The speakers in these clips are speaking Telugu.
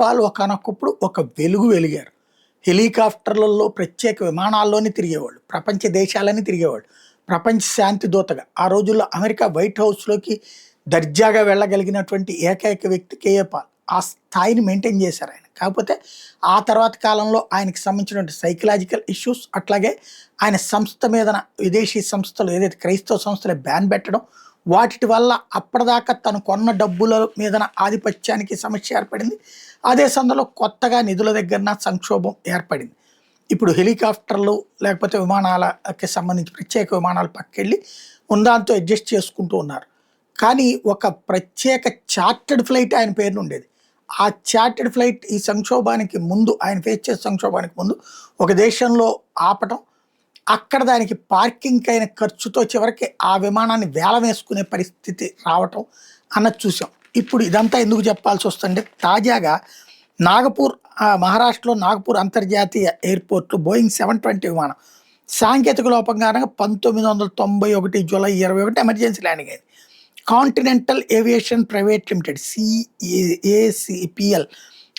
జైపాల్ ఒకానొకప్పుడు ఒక వెలుగు వెలిగారు. హెలికాప్టర్లలో ప్రత్యేక విమానాల్లోనే తిరిగేవాళ్ళు. ప్రపంచ దేశాలని తిరిగేవాళ్ళు. ప్రపంచ శాంతి దూతగా. ఆ రోజుల్లో అమెరికా వైట్ హౌస్‌లోకి దర్జాగా వెళ్ళగలిగినటువంటి ఏకైక వ్యక్తి కేఏ పాల్. ఆ స్థాయిని మెయింటైన్ చేశారాయన. కాకపోతే ఆ తర్వాత కాలంలో ఆయనకి సంబంధించినటువంటి సైకలాజికల్ ఇష్యూస్, అట్లాగే ఆయన సంస్థ మీదన విదేశీ సంస్థలు ఏదైతే క్రైస్తవ సంస్థలు బ్యాన్ పెట్టడం, వాటిటి వల్ల అప్పటిదాకా తను కొన్న డబ్బుల మీదన ఆధిపత్యానికి సమస్య ఏర్పడింది. అదే సందర్భంలో కొత్తగా నిధుల దగ్గరన సంక్షోభం ఏర్పడింది. ఇప్పుడు హెలికాప్టర్లు లేకపోతే విమానాలకి సంబంధించి ప్రత్యేక విమానాలు పక్కెళ్ళి ఉందాంతో అడ్జస్ట్ చేసుకుంటూ ఉన్నారు. కానీ ఒక ప్రత్యేక చార్టర్డ్ ఫ్లైట్ ఆయన పేరున ఉండేది. ఆ చార్టర్డ్ ఫ్లైట్ ఈ సంక్షోభానికి ముందు ఆయన ఫేస్ చేసే సంక్షోభానికి ముందు ఒక దేశంలో ఆపటం, అక్కడ దానికి పార్కింగ్‌కి అయిన ఖర్చుతో చివరికి ఆ విమానాన్ని వేలం వేసుకునే పరిస్థితి రావటం అన్నది చూసాం. ఇప్పుడు ఇదంతా ఎందుకు చెప్పాల్సొస్తుందంటే తాజాగా నాగపూర్ మహారాష్ట్రలో నాగపూర్ అంతర్జాతీయ ఎయిర్‌పోర్ట్‌లో బోయింగ్ 720 విమానం సాంకేతిక లోపం కారణంగా 1991 జూలై 21 ఎమర్జెన్సీ ల్యాండింగ్ అయింది. Continental aviation private limited CACPL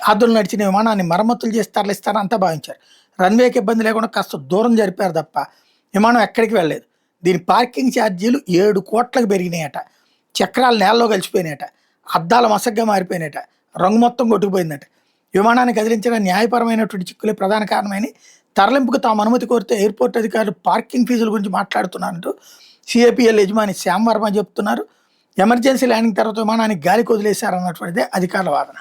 ఆధ్వర్యంలో నడిచిన విమానాన్ని మరమ్మతులు చేసి తరలిస్తారని అంతా భావించారు. రన్వేకి ఇబ్బంది లేకుండా కాస్త దూరం జరిపారు తప్ప విమానం ఎక్కడికి వెళ్ళలేదు. దీని పార్కింగ్ ఛార్జీలు 7 కోట్లకు పెరిగినాయట. చక్రాలు నేలలో కలిసిపోయినాయట. అద్దాల మసగ్గా మారిపోయినాయట. రంగు మొత్తం కొట్టుకుపోయిందట. విమానాన్ని కదిలించడానికి న్యాయపరమైనటువంటి చిక్కులే ప్రధాన కారణమని, తరలింపుకు తాము అనుమతి కోరితే ఎయిర్పోర్ట్ అధికారులు పార్కింగ్ ఫీజుల గురించి మాట్లాడుతున్నారంటూ CAPL యజమాని శ్యామ్ వర్మ చెప్తున్నారు. ఎమర్జెన్సీ ల్యాండింగ్ తర్వాత విమానాన్ని గాలికి వదిలేశారన్నటువంటిదే అధికారుల వాదన.